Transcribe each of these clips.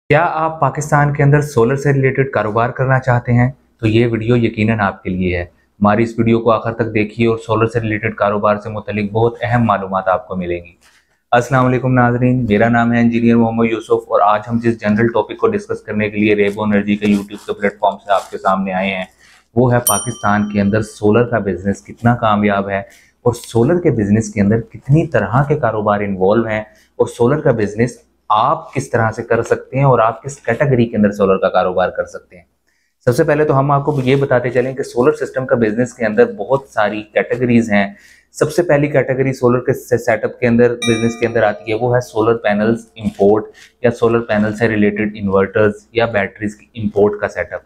क्या आप पाकिस्तान के अंदर सोलर से रिलेटेड कारोबार करना चाहते हैं? तो ये वीडियो यकीनन आपके लिए है। हमारी इस वीडियो को आखिर तक देखिए और सोलर से रिलेटेड कारोबार से मुतल्लिक बहुत अहम मालूमात आपको मिलेंगी। अस्सलाम वालेकुम नाज़रीन, मेरा नाम है इंजीनियर मोहम्मद यूसुफ और आज हम जिस जनरल टॉपिक को डिस्कस करने के लिए रेबो एनर्जी के यूट्यूब के प्लेटफॉर्म से आपके सामने आए हैं, वो है पाकिस्तान के अंदर सोलर का बिजनेस कितना कामयाब है और सोलर के बिजनेस के अंदर कितनी तरह के कारोबार इन्वॉल्व हैं और सोलर का बिजनेस आप किस तरह से कर सकते हैं और आप किस कैटेगरी के अंदर सोलर का कारोबार कर सकते हैं। सबसे पहले तो हम आपको ये बताते चलें कि सोलर सिस्टम का बिजनेस के अंदर बहुत सारी कैटेगरीज हैं। सबसे पहली कैटेगरी सोलर के सेटअप के अंदर बिजनेस के अंदर आती है, वो है सोलर पैनल्स इंपोर्ट या सोलर पैनल से रिलेटेड इन्वर्टर्स या बैटरीज की इंपोर्ट का सेटअप।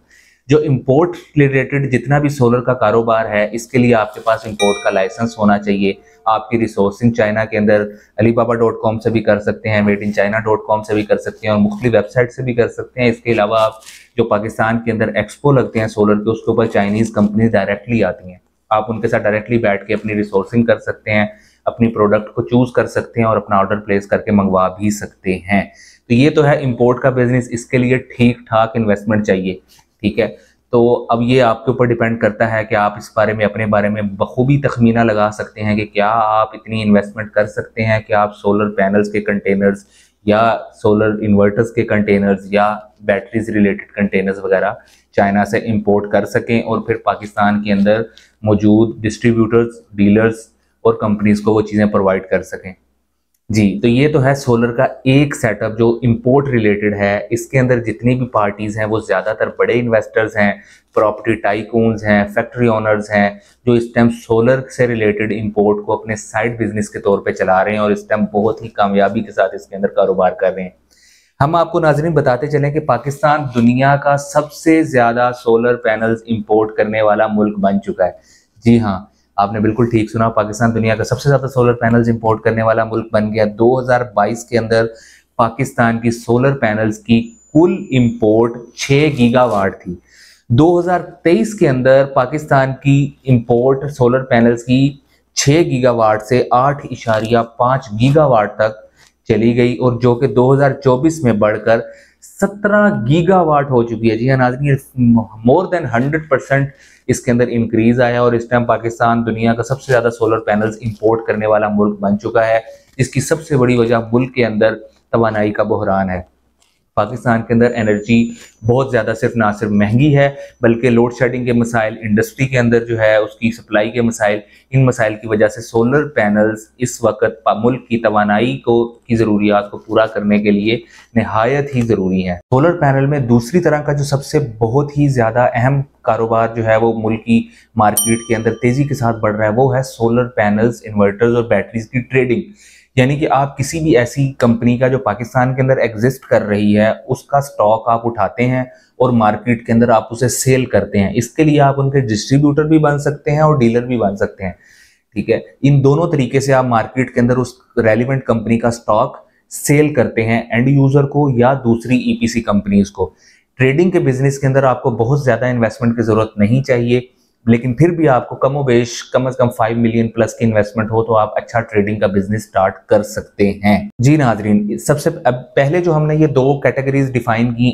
जो इंपोर्ट रिलेटेड जितना भी सोलर का कारोबार है, इसके लिए आपके पास इंपोर्ट का लाइसेंस होना चाहिए। आपकी रिसोर्सिंग चाइना के अंदर alibaba.com से भी कर सकते हैं, madeinchina.com से भी कर सकते हैं और मुख्तलिफ वेबसाइट से भी कर सकते हैं। इसके अलावा आप जो पाकिस्तान के अंदर एक्सपो लगते हैं सोलर के, उसके ऊपर चाइनीज कंपनी डायरेक्टली आती हैं। आप उनके साथ डायरेक्टली बैठ के अपनी रिसोर्सिंग कर सकते हैं, अपनी प्रोडक्ट को चूज कर सकते हैं और अपना ऑर्डर प्लेस करके मंगवा भी सकते हैं। तो ये तो है इंपोर्ट का बिजनेस। इसके लिए ठीक ठाक इन्वेस्टमेंट चाहिए, ठीक है। तो अब ये आपके ऊपर डिपेंड करता है कि आप इस बारे में अपने बारे में बखूबी तखमीना लगा सकते हैं कि क्या आप इतनी इन्वेस्टमेंट कर सकते हैं कि आप सोलर पैनल्स के कंटेनर्स या सोलर इन्वर्टर्स के कंटेनर्स या बैटरीज रिलेटेड कंटेनर्स वगैरह चाइना से इंपोर्ट कर सकें और फिर पाकिस्तान के अंदर मौजूद डिस्ट्रीब्यूटर्स, डीलर्स और कंपनीज को वो चीज़ें प्रोवाइड कर सकें। जी, तो ये तो है सोलर का एक सेटअप जो इंपोर्ट रिलेटेड है। इसके अंदर जितनी भी पार्टीज हैं वो ज़्यादातर बड़े इन्वेस्टर्स हैं, प्रॉपर्टी टाइकून्स हैं, फैक्ट्री ओनर्स हैं, जो इस टाइम सोलर से रिलेटेड इंपोर्ट को अपने साइड बिजनेस के तौर पे चला रहे हैं और इस टाइम बहुत ही कामयाबी के साथ इसके अंदर कारोबार कर रहे हैं। हम आपको नाज़रीन बताते चलें कि पाकिस्तान दुनिया का सबसे ज़्यादा सोलर पैनल्स इंपोर्ट करने वाला मुल्क बन चुका है। जी हाँ, आपने बिल्कुल ठीक सुना, पाकिस्तान दुनिया का सबसे ज़्यादा सोलर पैनल्स इंपोर्ट करने वाला मुल्क बन गया। 2022 के अंदर पाकिस्तान की सोलर पैनल्स की कुल इंपोर्ट 6 गीगावाट थी। 2023 के अंदर पाकिस्तान की इंपोर्ट सोलर पैनल्स की 6 गीगावाट से 8.5 गीगावाट तक चली गई और जो कि 2024 में बढ़कर 17 गीगावाट हो चुकी है। जी हाँ नाज़रीन, मोर देन 100% इसके अंदर इंक्रीज आया और इस टाइम पाकिस्तान दुनिया का सबसे ज़्यादा सोलर पैनल्स इंपोर्ट करने वाला मुल्क बन चुका है। इसकी सबसे बड़ी वजह मुल्क के अंदर तवानाई का बहरान है। पाकिस्तान के अंदर एनर्जी बहुत ज़्यादा ना सिर्फ महंगी है बल्कि लोड शेडिंग के मसाइल, इंडस्ट्री के अंदर जो है उसकी सप्लाई के मसाइल, इन मसाइल की वजह से सोलर पैनल्स इस वक्त मुल्क की तवानाई की ज़रूरियात को पूरा करने के लिए नहायत ही ज़रूरी है। सोलर पैनल में दूसरी तरह का जो सबसे बहुत ही ज़्यादा अहम कारोबार जो है वो मुल्क की मार्केट के अंदर तेज़ी के साथ बढ़ रहा है, वो है सोलर पैनल्स, इन्वर्टर्स और बैटरीज की ट्रेडिंग। यानी कि आप किसी भी ऐसी कंपनी का जो पाकिस्तान के अंदर एग्जिस्ट कर रही है उसका स्टॉक आप उठाते हैं और मार्केट के अंदर आप उसे सेल करते हैं। इसके लिए आप उनके डिस्ट्रीब्यूटर भी बन सकते हैं और डीलर भी बन सकते हैं, ठीक है। इन दोनों तरीके से आप मार्केट के अंदर उस रेलिवेंट कंपनी का स्टॉक सेल करते हैं एंड यूजर को या दूसरी ईपीसी कंपनीज को। ट्रेडिंग के बिजनेस के अंदर आपको बहुत ज्यादा इन्वेस्टमेंट की जरूरत नहीं चाहिए, लेकिन फिर भी आपको कमोबेश कम से कम 5 मिलियन प्लस की इन्वेस्टमेंट हो तो आप अच्छा ट्रेडिंग का बिजनेस स्टार्ट कर सकते हैं। जी नाजरीन, सबसे पहले जो हमने ये दो कैटेगरीज डिफाइन की,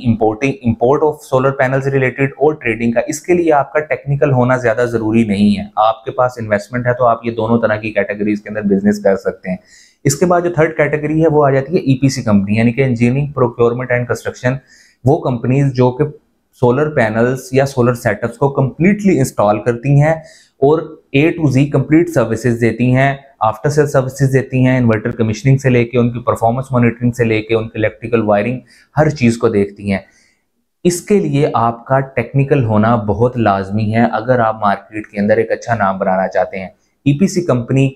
इंपोर्ट ऑफ सोलर पैनल से रिलेटेड और ट्रेडिंग का, इसके लिए आपका टेक्निकल होना ज्यादा जरूरी नहीं है। आपके पास इन्वेस्टमेंट है तो आप ये दोनों तरह की कैटेगरीज के अंदर बिजनेस कर सकते हैं। इसके बाद जो थर्ड कैटेगरी है वो आ जाती है ईपीसी कंपनी, यानी कि इंजीनियरिंग, प्रोक्योरमेंट एंड कंस्ट्रक्शन। वो कंपनीज जो कि सोलर पैनल्स या सोलर सेटअप्स को कंप्लीटली इंस्टॉल करती हैं और A to Z complete services देती हैं, आफ्टर सेल सर्विसेज देती हैं, इन्वर्टर कमीशनिंग से लेके उनकी परफॉर्मेंस मॉनिटरिंग से लेके उनकी इलेक्ट्रिकल वायरिंग, हर चीज़ को देखती हैं। इसके लिए आपका टेक्निकल होना बहुत लाजमी है अगर आप मार्केट के अंदर एक अच्छा नाम बनाना चाहते हैं। ईपीसी कंपनी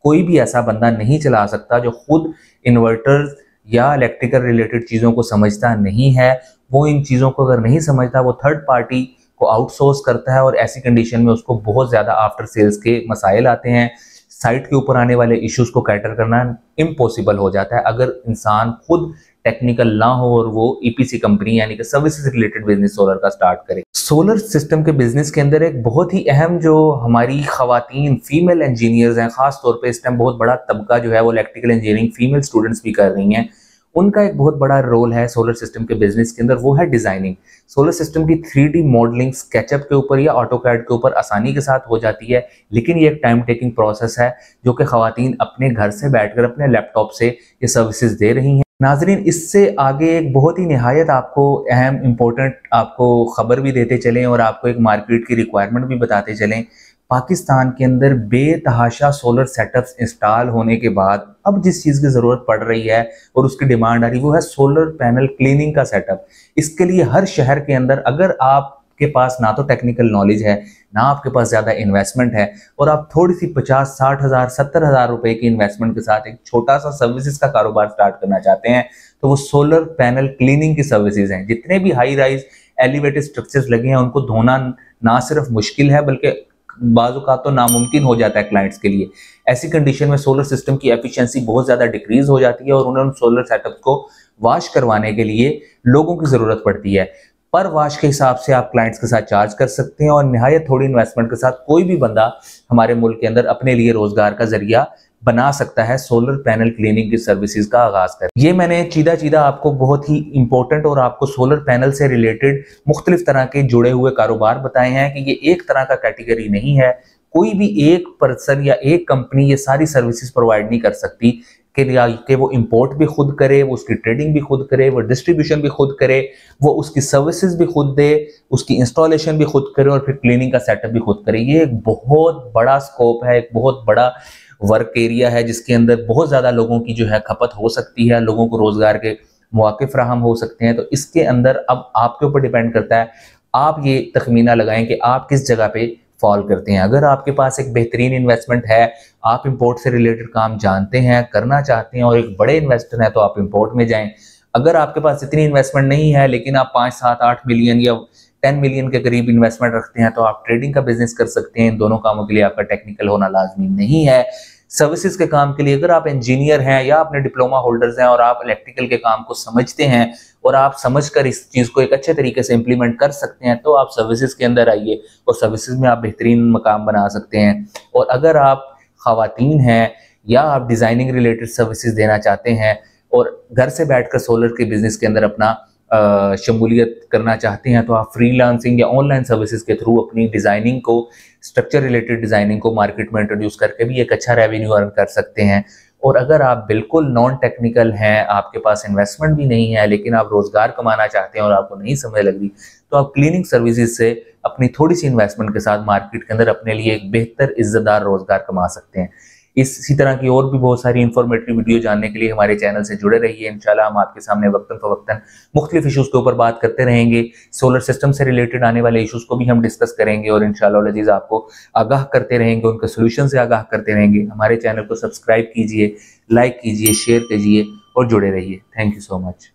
कोई भी ऐसा बंदा नहीं चला सकता जो खुद इन्वर्टर्स या इलेक्ट्रिकल रिलेटेड चीज़ों को समझता नहीं है। वो इन चीज़ों को अगर नहीं समझता, वो थर्ड पार्टी को आउटसोर्स करता है और ऐसी कंडीशन में उसको बहुत ज़्यादा आफ्टर सेल्स के मसाइल आते हैं। साइट के ऊपर आने वाले इश्यूज को कैटर करना इम्पॉसिबल हो जाता है अगर इंसान खुद टेक्निकल ना हो और वो ईपीसी कंपनी यानी कि सर्विसेज रिलेटेड बिजनेस सोलर का स्टार्ट करे। सोलर सिस्टम के बिजनेस के अंदर एक बहुत ही अहम जो हमारी खवातीन फीमेल इंजीनियर्स हैं, खास तौर पे इस टाइम बहुत बड़ा तबका जो है वो इलेक्ट्रिकल इंजीनियरिंग फीमेल स्टूडेंट्स भी कर रही हैं, उनका एक बहुत बड़ा रोल है सोलर सिस्टम के बिजनेस के अंदर, वो है डिजाइनिंग। सोलर सिस्टम की 3D मॉडलिंग स्केचअप के ऊपर या ऑटोकैड के ऊपर आसानी के साथ हो जाती है, लेकिन ये एक टाइम टेकिंग प्रोसेस है जो कि खवातीन अपने घर से बैठकर अपने लैपटॉप से ये सर्विसेज दे रही हैं। नाजरीन, इससे आगे एक बहुत ही निहायत आपको अहम इम्पोर्टेंट आपको खबर भी देते चलें और आपको एक मार्केट की रिक्वायरमेंट भी बताते चलें। पाकिस्तान के अंदर बेतहाशा सोलर सेटअप्स इंस्टॉल होने के बाद अब जिस चीज़ की ज़रूरत पड़ रही है और उसकी डिमांड आ रही है वो है सोलर पैनल क्लीनिंग का सेटअप। इसके लिए हर शहर के अंदर अगर आपके पास ना तो टेक्निकल नॉलेज है, ना आपके पास ज़्यादा इन्वेस्टमेंट है और आप थोड़ी सी 50-60 हज़ार 70 हज़ार रुपए की इन्वेस्टमेंट के साथ एक छोटा सा सर्विसेज का कारोबार स्टार्ट करना चाहते हैं, तो वो सोलर पैनल क्लीनिंग की सर्विसेज हैं। जितने भी हाई राइज एलिवेटेड स्ट्रक्चर्स लगे हैं उनको धोना ना सिर्फ मुश्किल है बल्कि बाजू का तो नामुमकिन हो जाता है क्लाइंट्स के लिए। ऐसी कंडीशन में सोलर सिस्टम की एफिशिएंसी बहुत ज़्यादा डिक्रीज हो जाती है और उन्हें सोलर सेटअप को वॉश करवाने के लिए लोगों की ज़रूरत पड़ती है। पर वॉश के हिसाब से आप क्लाइंट्स के साथ चार्ज कर सकते हैं और निहायत थोड़ी इन्वेस्टमेंट के साथ कोई भी बंदा हमारे मुल्क के अंदर अपने लिए रोजगार का जरिया बना सकता है सोलर पैनल क्लीनिंग की सर्विसेज का आगाज कर। ये मैंने चीदा आपको बहुत ही इंपॉर्टेंट और आपको सोलर पैनल से रिलेटेड मुख्तलिफ तरह के जुड़े हुए कारोबार बताए हैं कि ये एक तरह का कैटेगरी नहीं है। कोई भी एक पर्सन या एक कंपनी ये सारी सर्विसेज प्रोवाइड नहीं कर सकती कि वो इंपोर्ट भी खुद करे, वो उसकी ट्रेडिंग भी खुद करे, वो डिस्ट्रीब्यूशन भी खुद करे, वो उसकी सर्विसेज भी खुद दे, उसकी इंस्टॉलेशन भी खुद करे और फिर क्लीनिंग का सेटअप भी खुद करे। ये एक बहुत बड़ा स्कोप है, एक बहुत बड़ा वर्क एरिया है जिसके अंदर बहुत ज़्यादा लोगों की जो है खपत हो सकती है, लोगों को रोज़गार के मौके फराहम हो सकते हैं। तो इसके अंदर अब आपके ऊपर डिपेंड करता है, आप ये तखमीना लगाएं कि आप किस जगह पे फॉल करते हैं। अगर आपके पास एक बेहतरीन इन्वेस्टमेंट है, आप इंपोर्ट से रिलेटेड काम जानते हैं, करना चाहते हैं और एक बड़े इन्वेस्टर हैं तो आप इंपोर्ट में जाएं। अगर आपके पास इतनी इन्वेस्टमेंट नहीं है लेकिन आप 5, 7, 8 मिलियन या 10 मिलियन के करीब इन्वेस्टमेंट रखते हैं तो आप ट्रेडिंग का बिजनेस कर सकते हैं। इन दोनों कामों के लिए आपका टेक्निकल होना लाजमी नहीं है। सर्विसेज के काम के लिए अगर आप इंजीनियर हैं या अपने डिप्लोमा होल्डर्स हैं और आप इलेक्ट्रिकल के काम को समझते हैं और आप समझकर इस चीज़ को एक अच्छे तरीके से इंप्लीमेंट कर सकते हैं तो आप सर्विसेज के अंदर आइए और सर्विसेज में आप बेहतरीन मकाम बना सकते हैं। और अगर आप खवातीन हैं या आप डिज़ाइनिंग रिलेटेड सर्विसेज देना चाहते हैं और घर से बैठकर सोलर के बिजनेस के अंदर अपना शमूलियत करना चाहते हैं तो आप फ्रीलांसिंग या ऑनलाइन सर्विसेज के थ्रू अपनी डिज़ाइनिंग को, स्ट्रक्चर रिलेटेड डिज़ाइनिंग को मार्केट में इंट्रोड्यूस करके भी एक अच्छा रेवेन्यू अर्न कर सकते हैं। और अगर आप बिल्कुल नॉन टेक्निकल हैं, आपके पास इन्वेस्टमेंट भी नहीं है लेकिन आप रोज़गार कमाना चाहते हैं और आपको नहीं समझ लग रही, तो आप क्लीनिंग सर्विसेज से अपनी थोड़ी सी इन्वेस्टमेंट के साथ मार्केट के अंदर अपने लिए एक बेहतर इज्जतदार रोज़गार कमा सकते हैं। इसी तरह की और भी बहुत सारी इंफॉर्मेटिव वीडियो जानने के लिए हमारे चैनल से जुड़े रहिए। इंशाल्लाह हम आपके सामने वक्तन फवक्तन मुख्तलिफ इशूज़ के ऊपर बात करते रहेंगे। सोलर सिस्टम से रिलेटेड आने वाले इशूज़ को भी हम डिस्कस करेंगे और इंशाल्लाह लजीज आपको आगाह करते रहेंगे, उनके सोल्यूशन से आगाह करते रहेंगे। हमारे चैनल को सब्सक्राइब कीजिए, लाइक कीजिए, शेयर कीजिए और जुड़े रहिए। Thank you so much.